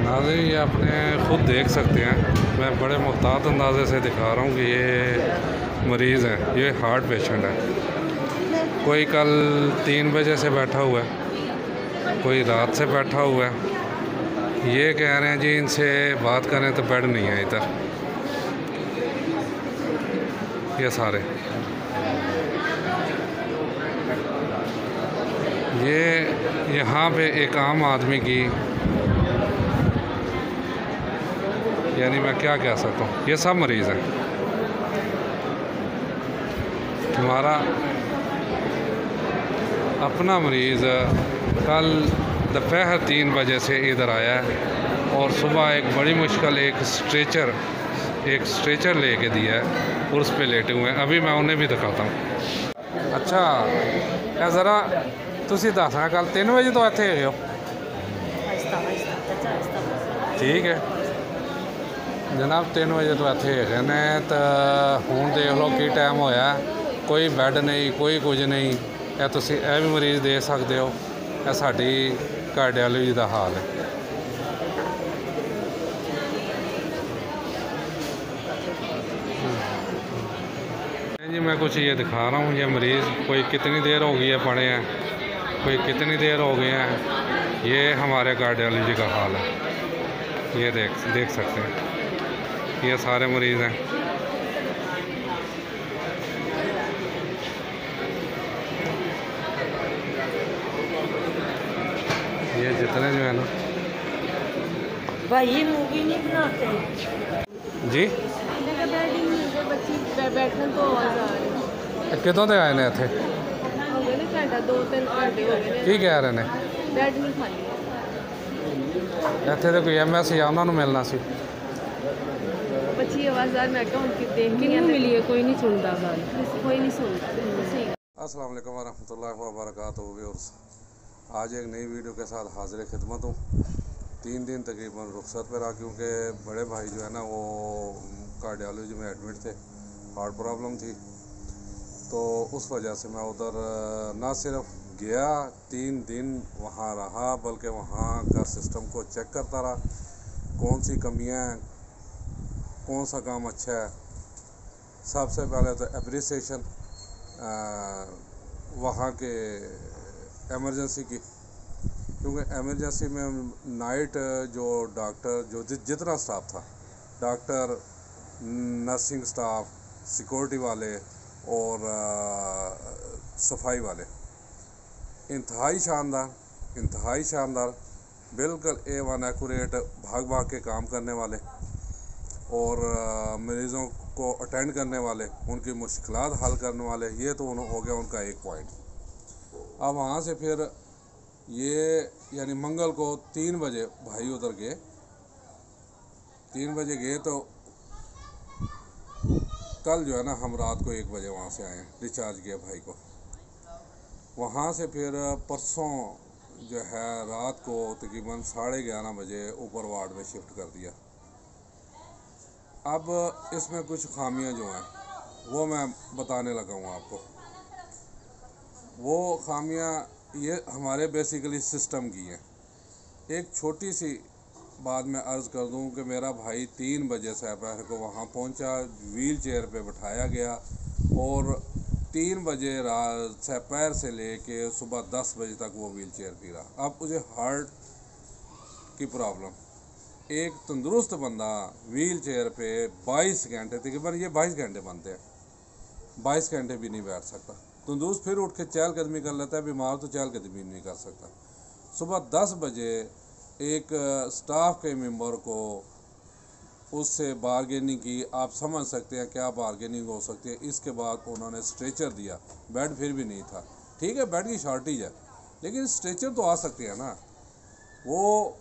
नाज़रीन ये अपने ख़ुद देख सकते हैं, मैं बड़े मुहतात अंदाज़े से दिखा रहा हूँ कि ये मरीज़ हैं, ये हार्ट पेशेंट है। कोई कल 3 बजे से बैठा हुआ है, कोई रात से बैठा हुआ है। ये कह रहे हैं जी इनसे बात करें तो बेड नहीं है इधर। ये सारे ये यहाँ पे एक आम आदमी की, यानी मैं क्या कह सकता हूँ, ये सब मरीज़ हैं। हमारा अपना मरीज़ कल दोपहर 3 बजे से इधर आया है और सुबह एक बड़ी मुश्किल एक स्ट्रेचर लेके दिया है और उस पे लेटे हुए हैं। अभी मैं उन्हें भी दिखाता हूँ। अच्छा ये ज़रा तुसी दसना कल 3 बजे तो इत्थे गए हो? ठीक है जनाब, 3 बजे तो इत्थे है ने तो हुण देख लो की टाइम होया, कोई बैड नहीं, कोई कुछ नहीं। यह तुसी यह भी मरीज़ देख सकते हो, यह साडी कार्डियोलॉजी का हाल है। जी मैं कुछ ये दिखा रहा हूँ, ये मरीज़ कोई कितनी देर हो गई है पड़े हैं, कोई कितनी देर हो गए हैं। ये हमारे कार्डियोलॉजी का हाल है, ये देख सकते हैं, ये सारे मरीज़ हैं। ये जितने जो है ना भाई ये मूवी नहीं बनाते जी, बैठने तो आवाज आ रही कितों के आए ने इत्थे? हो गए ना घंटा 2-3 घंटे हो गए की कह रहे हैं? बैड नहीं खाली इत्थे तो कोई MS या उन्होंने मिलना सी। बच्ची आवाज आ मैं क्या उनकी देख के नहीं मिली है, कोई नहीं सुनता गाल, कोई नहीं सुनता। सही अस्सलाम वालेकुम वरहमतुल्लाहि वबरकातुहू व्यूअर्स, आज एक नई वीडियो के साथ हाजिर खिदमत हूँ। 3 दिन तकरीबन रुखसत पर रहा क्योंकि बड़े भाई जो है ना वो कार्डियोलॉजी में एडमिट थे, हार्ट प्रॉब्लम थी, तो उस वजह से मैं उधर ना सिर्फ गया 3 दिन वहाँ रहा, बल्कि वहाँ का सिस्टम को चेक करता रहा, कौन सी कमियाँ हैं, कौन सा काम अच्छा है। सबसे पहले तो एप्रिसिएशन वहाँ के एमरजेंसी की, क्योंकि एमरजेंसी में नाइट जो डॉक्टर जो जितना स्टाफ था, डॉक्टर, नर्सिंग स्टाफ, सिक्योरिटी वाले और सफाई वाले, इंतहाई शानदार, बिल्कुल A1 एक्यूरेट, भाग के काम करने वाले और मरीज़ों को अटेंड करने वाले, उनकी मुश्किलात हल करने वाले। ये तो हो गया उनका एक पॉइंट। अब वहाँ से फिर ये यानी मंगल को 3 बजे भाई उधर गए, 3 बजे गए तो कल जो है ना हम रात को 1 बजे वहाँ से आए, डिस्चार्ज किया भाई को। वहाँ से फिर परसों जो है रात को तकरीबन 11:30 बजे ऊपर वार्ड में शिफ्ट कर दिया। अब इसमें कुछ खामियां जो हैं वो मैं बताने लगा हूँ आपको। वो खामियां ये हमारे बेसिकली सिस्टम की हैं। एक छोटी सी बात मैं अर्ज़ कर दूं कि मेरा भाई 3 बजे दोपहर को वहाँ पहुँचा, व्हील चेयर पे बिठाया गया और 3 बजे रात दोपहर से लेके सुबह 10 बजे तक वो व्हील चेयर पी रहा। अब मुझे हार्ट की प्रॉब्लम, एक तंदुरुस्त बंदा व्हील चेयर पे 22 घंटे, तकरीबन ये 22 घंटे बनते हैं, 22 घंटे भी नहीं बैठ सकता। तंदुरुस्त फिर उठ के चहलकदमी कर लेता है, बीमार तो चहलकदमी नहीं कर सकता। सुबह 10 बजे एक स्टाफ के मेंबर को उससे बारगेनिंग की, आप समझ सकते हैं क्या बारगेनिंग हो सकती है। इसके बाद उन्होंने स्ट्रेचर दिया, बेड फिर भी नहीं था। ठीक है बेड की शॉर्टेज है, लेकिन स्ट्रेचर तो आ सकती है ना। वो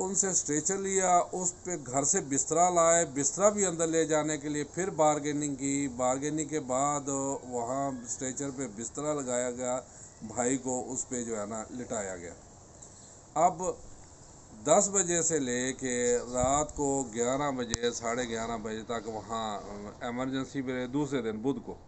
उनसे स्ट्रेचर लिया, उस पे घर से बिस्तरा लाए, बिस्तरा भी अंदर ले जाने के लिए फिर बारगेनिंग की। बारगेनिंग के बाद वहाँ स्ट्रेचर पे बिस्तरा लगाया गया, भाई को उस पे जो है ना लिटाया गया। अब 10 बजे से ले के रात को 11 बजे 11:30 बजे तक वहाँ एमरजेंसी में, दूसरे दिन बुध को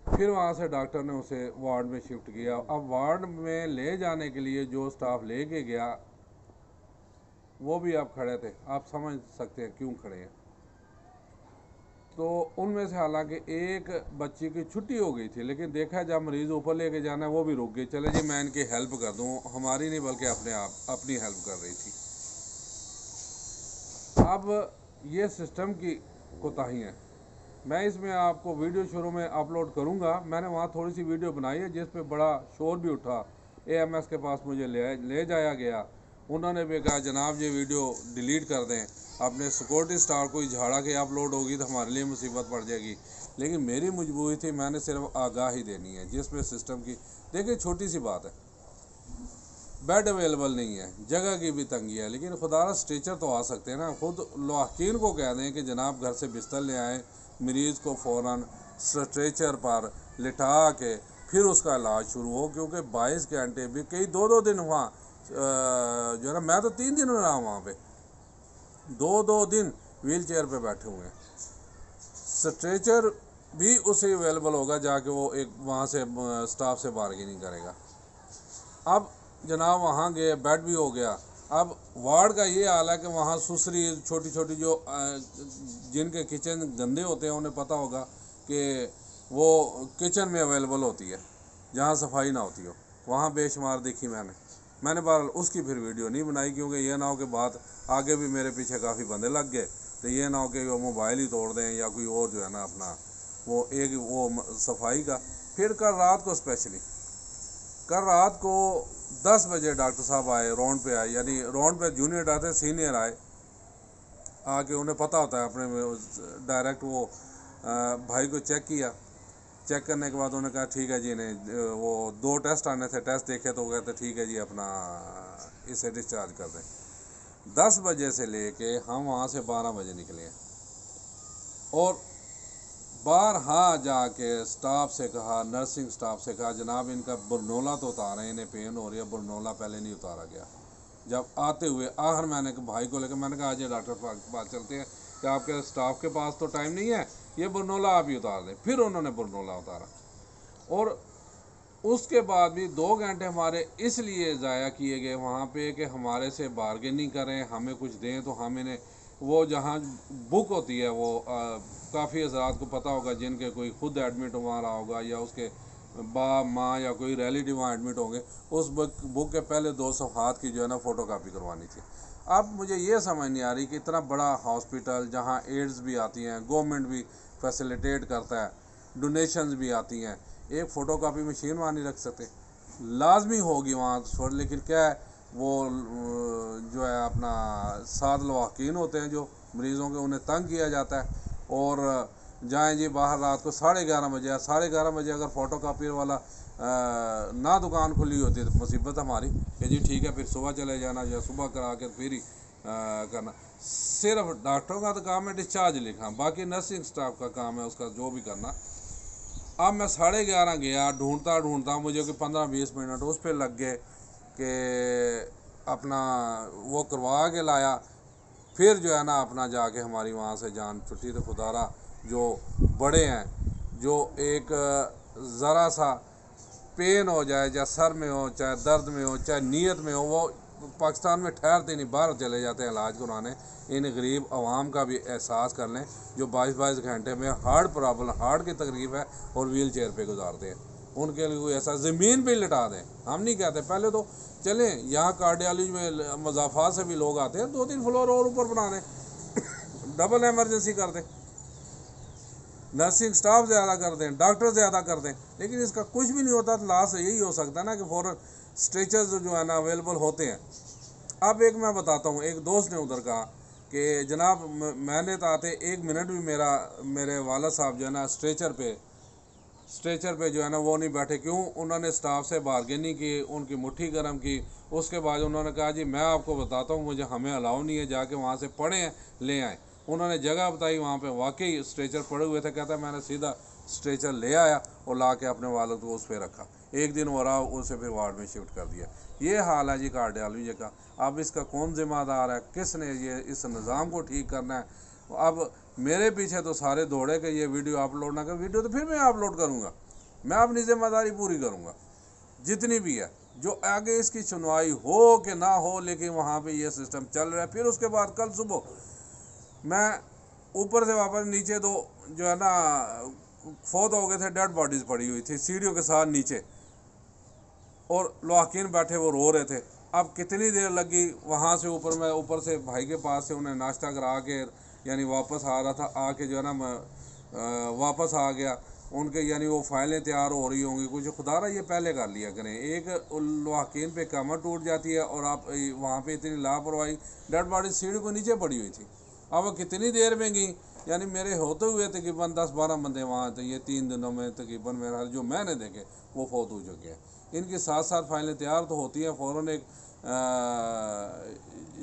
फिर वहाँ से डॉक्टर ने उसे वार्ड में शिफ्ट किया। अब वार्ड में ले जाने के लिए जो स्टाफ लेके गया वो भी आप खड़े थे, आप समझ सकते हैं क्यों खड़े हैं। तो उनमें से हालांकि एक बच्ची की छुट्टी हो गई थी, लेकिन देखा जब मरीज़ ऊपर लेके जाना है वो भी रुक गई, चले जी मैं इनकी हेल्प कर दूं, हमारी नहीं बल्कि अपने आप अपनी हेल्प कर रही थी। अब ये सिस्टम की कोताही है। मैं इसमें आपको वीडियो शुरू में अपलोड करूंगा। मैंने वहाँ थोड़ी सी वीडियो बनाई है जिस पे बड़ा शोर भी उठा, AMS के पास मुझे ले जाया गया। उन्होंने भी कहा जनाब ये वीडियो डिलीट कर दें, अपने सिक्योरिटी स्टाफ को ही झाड़ा के अपलोड होगी तो हमारे लिए मुसीबत पड़ जाएगी। लेकिन मेरी मजबूरी थी, मैंने सिर्फ आगाही देनी है जिसमें सिस्टम की। देखिए छोटी सी बात है, बेड अवेलेबल नहीं है, जगह की भी तंगी है, लेकिन खुदारा स्ट्रेचर तो आ सकते हैं ना। खुद लवाहकीन को कह दें कि जनाब घर से बिस्तर ले आएँ, मरीज़ को फ़ौरन स्ट्रेचर पर लिटा के फिर उसका इलाज शुरू हो, क्योंकि 22 घंटे भी कई 2-2 दिन वहाँ जो है ना, मैं तो 3 दिन रहा वहाँ पे, 2-2 दिन व्हील चेयर पर बैठे हुए हैं। स्ट्रेचर भी उसे अवेलेबल होगा, जाके वो एक वहाँ से स्टाफ से बार्गेनिंग करेगा। अब जनाब वहाँ गए, बेड भी हो गया। अब वार्ड का ये हाल है कि वहाँ सुसरी छोटी छोटी जो जिनके किचन गंदे होते हैं उन्हें पता होगा कि वो किचन में अवेलेबल होती है जहाँ सफाई ना होती हो, वहाँ बेशुमार देखी मैंने बहरहाल उसकी फिर वीडियो नहीं बनाई, क्योंकि ये ना हो कि बात आगे भी मेरे पीछे काफ़ी बंदे लग गए, तो ये ना हो कि वो मोबाइल ही तोड़ दें या कोई और जो है ना अपना वो सफाई का। फिर कल रात को स्पेशली कल रात को 10 बजे डॉक्टर साहब आए, राउंड पे आए, यानी राउंड पे जूनियर डॉक्टर सीनियर आए, आके उन्हें पता होता है अपने डायरेक्ट वो भाई को चेक किया। चेक करने के बाद उन्होंने कहा ठीक है जी, इन्हें वो 2 टेस्ट आने थे, टेस्ट देखे तो कहते ठीक है जी अपना इसे डिस्चार्ज कर दें। 10 बजे से लेके हम वहाँ से 12 बजे निकले और बारहा जाके स्टाफ से कहा, नर्सिंग स्टाफ से कहा जनाब इनका बरनोला तो उतारा है, इन्हें पेन हो रही है, बरनोला पहले नहीं उतारा गया। जब आते हुए आखिर मैंने भाई को लेकर मैंने कहा आज डॉक्टर के पास चलते हैं कि आपके स्टाफ के पास तो टाइम नहीं है, ये बरनोला आप ही उतार दें। फिर उन्होंने बरनोला उतारा और उसके बाद भी 2 घंटे हमारे इसलिए ज़ाया किए गए वहाँ पे कि हमारे से बार्गेनिंग करें, हमें कुछ दें। तो हम इन्हें वो जहाँ बुक होती है वो काफ़ी हज़रात को पता होगा जिनके कोई खुद एडमिट हुआ रहा होगा या उसके बाप माँ या कोई रिलेटिव वहाँ एडमिट होंगे, उस बुक के पहले 2 सफ़हात की जो है ना फ़ोटो कापी करवानी थी। अब मुझे ये समझ नहीं आ रही कि इतना बड़ा हॉस्पिटल जहाँ एड्स भी आती हैं, गवर्नमेंट भी फैसिलिटेट करता है, डोनेशंस भी आती हैं, एक फ़ोटो कापी मशीन वहाँ नहीं रख सकते? लाजमी होगी वहाँ तो, लेकिन क्या है वो जो है अपना 7 लवाहकीन होते हैं जो मरीज़ों के, उन्हें तंग किया जाता है। और जाएं जी बाहर रात को 11:30 बजे या 11:30 बजे अगर फ़ोटो कापी वाला ना दुकान खुली होती है तो मुसीबत हमारी कि जी ठीक है फिर सुबह चले जाना या सुबह करा के फिर ही करना। सिर्फ डॉक्टरों का तो काम है डिस्चार्ज लिखना, बाकी नर्सिंग स्टाफ का काम है उसका जो भी करना। अब मैं 11:30 गया, ढूंढता मुझे कोई 15-20 मिनट उस पर लग गए कि अपना वो करवा के लाया। फिर जो है ना अपना जाके हमारी वहाँ से जान छुट्टी। तो खुदारा जो बड़े हैं, जो एक ज़रा सा पेन हो जाए, चाहे सर में हो, चाहे दर्द में हो, चाहे नीयत में हो, वो पाकिस्तान में ठहरते नहीं, बाहर चले जाते हैं इलाज करवाने। इन गरीब आवाम का भी एहसास कर लें जो 22-22 घंटे में हार्ट प्रॉब्लम, हार्ट की तकलीफ है और व्हील चेयर पर गुजारते हैं, उनके लिए कोई ऐसा ज़मीन पर लिटा दें। हम नहीं कहते, पहले तो चलें यहाँ कार्डियोलॉजी में मजाफा से भी लोग आते हैं, 2-3 फ्लोर और ऊपर बना दें, डबल एमरजेंसी कर दें, नर्सिंग स्टाफ ज़्यादा कर दें, डॉक्टर ज़्यादा कर दें, लेकिन इसका कुछ भी नहीं होता। तो लास्ट यही हो सकता है ना कि फ़ौरन स्ट्रेचर्स जो है ना अवेलेबल होते हैं। अब एक मैं बताता हूँ, एक दोस्त ने उधर कहा कि जनाब मैंने तो आते 1 मिनट भी मेरे वाला साहब जो है ना स्ट्रेचर पे जो है ना वो नहीं बैठे। क्यों? उन्होंने स्टाफ से बार्गेनिंग की, उनकी मुट्ठी गर्म की। उसके बाद उन्होंने कहा जी मैं आपको बताता हूँ, मुझे हमें अलाउ नहीं है, जाके वहाँ से पढ़े हैं ले आए। उन्होंने जगह बताई, वहाँ पे वाकई स्ट्रेचर पड़े हुए थे। कहता मैंने सीधा स्ट्रेचर ले आया और ला के अपने वालों को उस पर रखा। 1 दिन हो रहा, उसे फिर वार्ड में शिफ्ट कर दिया। ये हाल है जी कार्डियोलॉजी का। अब इसका कौन ज़िम्मेदार है, किसने ये इस निज़ाम को ठीक करना है? अब मेरे पीछे तो सारे दौड़े कि ये वीडियो अपलोड ना कर। वीडियो तो फिर मैं अपलोड करूँगा, मैं अपनी ज़िम्मेदारी पूरी करूँगा जितनी भी है। जो आगे इसकी सुनवाई हो कि ना हो, लेकिन वहाँ पे ये सिस्टम चल रहा है। फिर उसके बाद कल सुबह मैं ऊपर से वापस नीचे, तो जो है ना फोत हो गए थे, डेड बॉडीज़ पड़ी हुई थी सीढ़ियों के साथ नीचे, और लवाकिन बैठे वो रो रहे थे। अब कितनी देर लगी वहाँ से ऊपर, मैं ऊपर से भाई के पास से उन्हें नाश्ता करा के यानी वापस आ रहा था, आके जो है ना मैं वापस आ गया। उनके यानी वो फाइलें तैयार हो रही होंगी कुछ, खुदारा ये पहले कर लिया करें। एक लवाकिन पे कमर टूट जाती है और आप वहाँ पे इतनी लापरवाही, डेड बॉडी सीढ़ी को नीचे पड़ी हुई थी। अब कितनी देर में गई, यानी मेरे होते हुए तकरीबन 10-12 बंदे वहाँ थे। ये 3 दिनों में तकरीबन मेरा जो मैंने देखे वो फौत हो चुके हैं। इनकी साथ साथ फाइलें तैयार तो होती हैं, फ़ौरन एक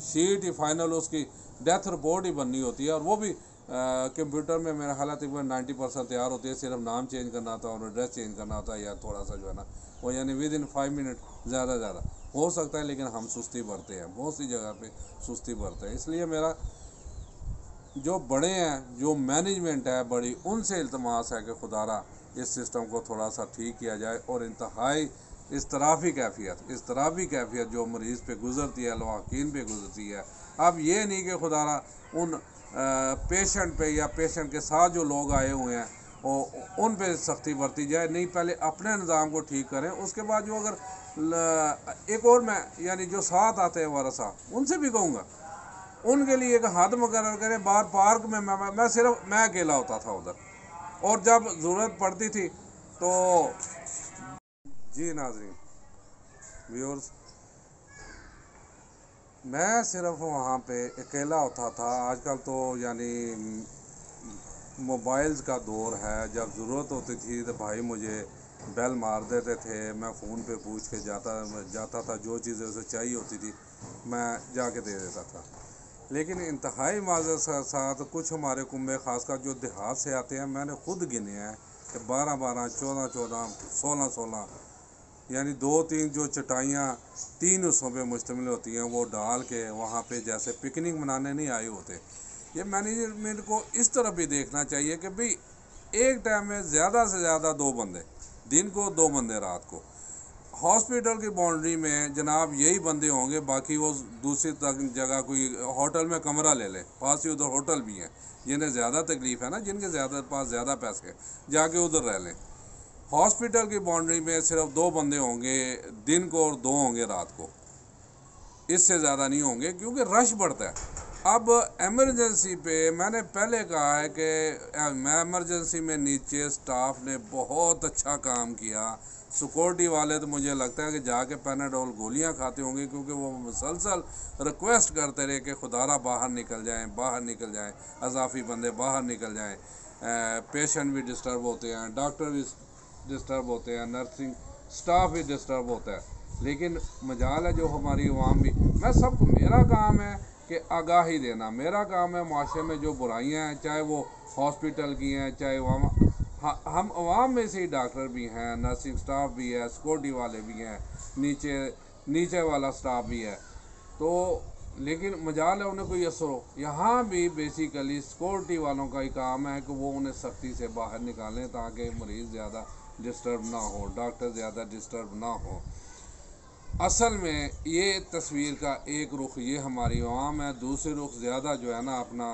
शीट ही फाइनल उसकी डेथ रिपोर्ट ही बननी होती है, और वो भी कंप्यूटर में मेरा ख्याल तकरीबन 90% तैयार होती है। सिर्फ नाम चेंज करना होता है और एड्रेस चेंज करना होता है, या थोड़ा सा जो है ना वो यानी विद इन 5 मिनट ज़्यादा हो सकता है। लेकिन हम सुस्ती बरते हैं, बहुत सी जगह पे सुस्ती बरते हैं। इसलिए मेरा जो बड़े हैं, जो मैनेजमेंट है बड़ी, उनसे इल्तमास है कि खुदारा इस सिस्टम को थोड़ा सा ठीक किया जाए। और इंतहाई इज़्तिराबी कैफियत जो मरीज़ पे गुज़रती है, लवाकिन पे गुज़रती है। अब ये नहीं कि खुदारा उन पेशेंट पे या पेशेंट के साथ जो लोग आए हुए हैं उन पे सख्ती बरती जाए, नहीं पहले अपने निज़ाम को ठीक करें, उसके बाद जो अगर एक और मैं यानी जो साथ आते हैं वारसा, उनसे भी कहूँगा उनके लिए एक हद मुकर्रर करें। बाहर पार्क में मैं सिर्फ मैं अकेला होता था उधर, और जब ज़रूरत पड़ती थी तो जी नाज़रीन व्यूअर्स, मैं सिर्फ वहाँ पे अकेला होता था। आजकल तो यानी मोबाइल्स का दौर है। जब ज़रूरत होती थी तो भाई मुझे बेल मार देते थे, मैं फ़ोन पे पूछ के जाता था, जो चीज़ें उसे चाहिए होती थी मैं जाके दे देता था। लेकिन इंतहाई माज़रत के साथ कुछ हमारे कुंबे ख़ासकर जो देहात से आते हैं, मैंने ख़ुद गिने हैं कि 12-12, 14-14, 16-16 यानी 2-3 जो चटाइयाँ 3 हिस्सों पे मुश्तमिल होती हैं, वो डाल के वहाँ पे जैसे पिकनिक मनाने नहीं आए होते। ये मैनेजमेंट को इस तरफ भी देखना चाहिए कि भाई एक टाइम में ज़्यादा से ज़्यादा 2 बंदे दिन को, 2 बंदे रात को। हॉस्पिटल की बाउंड्री में जनाब यही बंदे होंगे, बाकी वो दूसरी जगह कोई होटल में कमरा ले ले, पास ही उधर होटल भी हैं। जिन्हें ज़्यादा तकलीफ़ है ना, जिनके पास ज़्यादा पैसे हैं, जाके उधर रह लें। हॉस्पिटल की बाउंड्री में सिर्फ 2 बंदे होंगे दिन को और 2 होंगे रात को, इससे ज़्यादा नहीं होंगे, क्योंकि रश बढ़ता है। अब एमरजेंसी पे मैंने पहले कहा है कि एमरजेंसी में नीचे स्टाफ ने बहुत अच्छा काम किया। सिक्योरिटी वाले तो मुझे लगता है कि जाके पैनाडोल गोलियां खाते होंगे, क्योंकि वो मुसलसल रिक्वेस्ट करते रहे कि खुदारा बाहर निकल जाएं, अजाफी बंदे बाहर निकल जाएं। पेशेंट भी डिस्टर्ब होते हैं, डॉक्टर भी डिस्टर्ब होते हैं, नर्सिंग स्टाफ भी डिस्टर्ब होता है। लेकिन मजाल है जो हमारी अवाम भी, मैं सबको, मेरा काम है कि आगाही देना, मेरा काम है माशरे में जो बुराइयां हैं, चाहे वो हॉस्पिटल की हैं, चाहे हम अवाम में से ही डॉक्टर भी हैं, नर्सिंग स्टाफ भी है, सिक्योरिटी वाले भी हैं, नीचे वाला स्टाफ भी है। तो लेकिन मजाल है उन्हें कोई असर हो। यहाँ भी बेसिकली सिक्योरिटी वालों का ही काम है कि वो उन्हें सख्ती से बाहर निकालें, ताकि मरीज़ ज़्यादा डिस्टर्ब ना हो, डॉक्टर ज़्यादा डिस्टर्ब ना हो। असल में ये तस्वीर का एक रुख ये हमारी अवाम है, दूसरी रुख ज़्यादा जो है ना अपना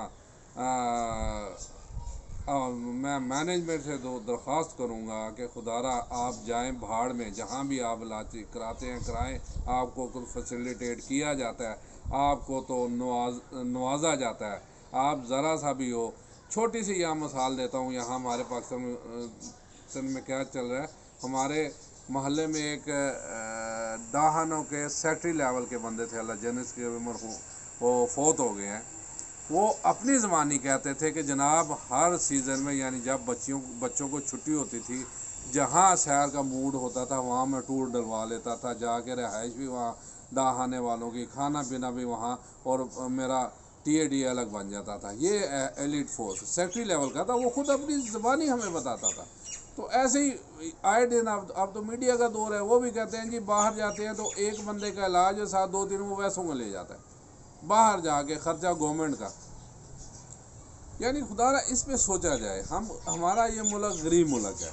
मैं मैनेजमेंट से दरख्वास्त करूँगा कि खुदारा आप जाएं भाड़ में, जहाँ भी आप इलाज कराते हैं कराएं, आपको कुछ फैसिलिटेट किया जाता है, आपको तो नवाजा जाता है। आप ज़रा सा भी हो, छोटी सी यहाँ मिसाल देता हूँ, यहाँ हमारे पाकिस्तान में क्या चल रहा है, हमारे मोहल्ले में एक डाहानों के सेक्रेटरी लेवल के बंदे थे, अल्लाह जन्नत की उम्र हो, वो फौत हो गए हैं। वो अपनी ज़बानी कहते थे कि जनाब हर सीज़न में यानी जब बच्चों को छुट्टी होती थी, जहाँ सैर का मूड होता था वहाँ मैं टूर डलवा लेता था, जाके रहाइश भी वहाँ डाहाने वालों की, खाना पीना भी वहाँ, और मेरा TAD अलग बन जाता था। ये एलिट फोर्स सेक्रेटरी लेवल का था, वो ख़ुद अपनी ज़बानी हमें बताता था। तो ऐसे ही आए दिन अब तो मीडिया का दौर है, वो भी कहते हैं जी बाहर जाते हैं तो एक बंदे का इलाज साथ 2-3 वो वैसों को ले जाता है बाहर जाके, ख़र्चा गवर्नमेंट का। यानी खुदारा इस पे सोचा जाए, हमारा ये मुल्क गरीब मुल्क है,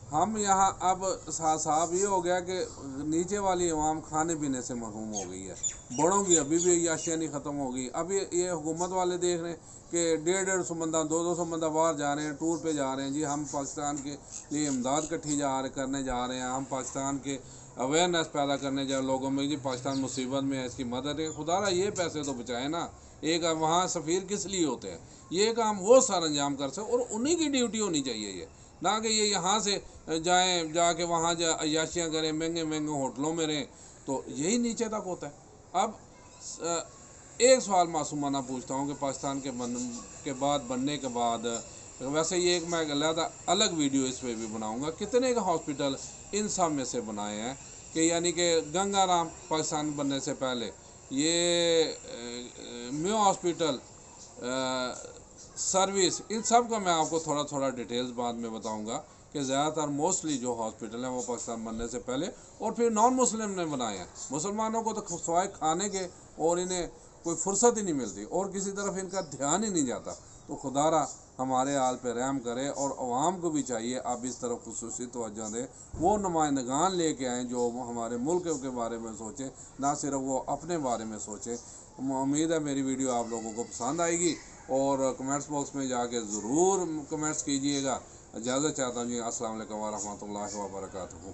हम यहाँ अब साहब ये हो गया कि नीचे वाली अवाम खाने पीने से महरूम हो गई है। बड़ों की अभी भी याशिया नहीं ख़त्म हो गई। अभी ये हुकूमत वाले देख रहे हैं कि 150-150 बंदा 200 बंदा बाहर जा रहे हैं, टूर पे जा रहे हैं जी, हम पाकिस्तान के लिए इमदाद इकट्ठी करने जा रहे हैं, हम पाकिस्तान के अवेयरनेस पैदा करने जा लोगों में जी पाकिस्तान मुसीबत में है, इसकी मदद है। खुदारा ये पैसे तो बचाए ना, एक वहाँ सफ़ीर किस लिए होते हैं, ये काम वो सारा अंजाम कर सके और उन्हीं की ड्यूटी होनी चाहिए ये, ना कि ये यहाँ से जाएं जाके वहाँ अय्याशियाँ करें, महंगे महंगे होटलों में रहें, तो यही नीचे तक होता है। अब एक सवाल मासूमाना पूछता हूँ कि पाकिस्तान के बनने के बाद, वैसे ये एक मैं अलग वीडियो इस पर भी बनाऊँगा, कितने का हॉस्पिटल इन सब में से बनाए हैं कि यानी कि गंगाराम पाकिस्तान बनने से पहले, ये म्यो हॉस्पिटल, सर्विस, इन सब का मैं आपको थोड़ा थोड़ा डिटेल्स बाद में बताऊंगा कि ज़्यादातर मोस्टली जो हॉस्पिटल हैं वो पाकिस्तान बनने से पहले और फिर नॉन मुस्लिम ने बनाए हैं। मुसलमानों को तो सवाए खाने के और इन्हें कोई फुर्सत ही नहीं मिलती और किसी तरफ इनका ध्यान ही नहीं जाता। तो खुदारा हमारे हाल पे रहम करे और अवाम को भी चाहिए आप इस तरफ खुसूसी तवज्जो दें, वो नुमाइंदगान लेके आएँ जो हमारे मुल्क के बारे में सोचें, ना सिर्फ वो अपने बारे में सोचें। उम्मीद है मेरी वीडियो आप लोगों को पसंद आएगी और कमेंट्स बॉक्स में जाके ज़रूर कमेंट्स कीजिएगा। इजाज़त चाहता हूँ जी, अस्सलाम वालेकुम व रहमतुल्लाहि व बरकातुहू।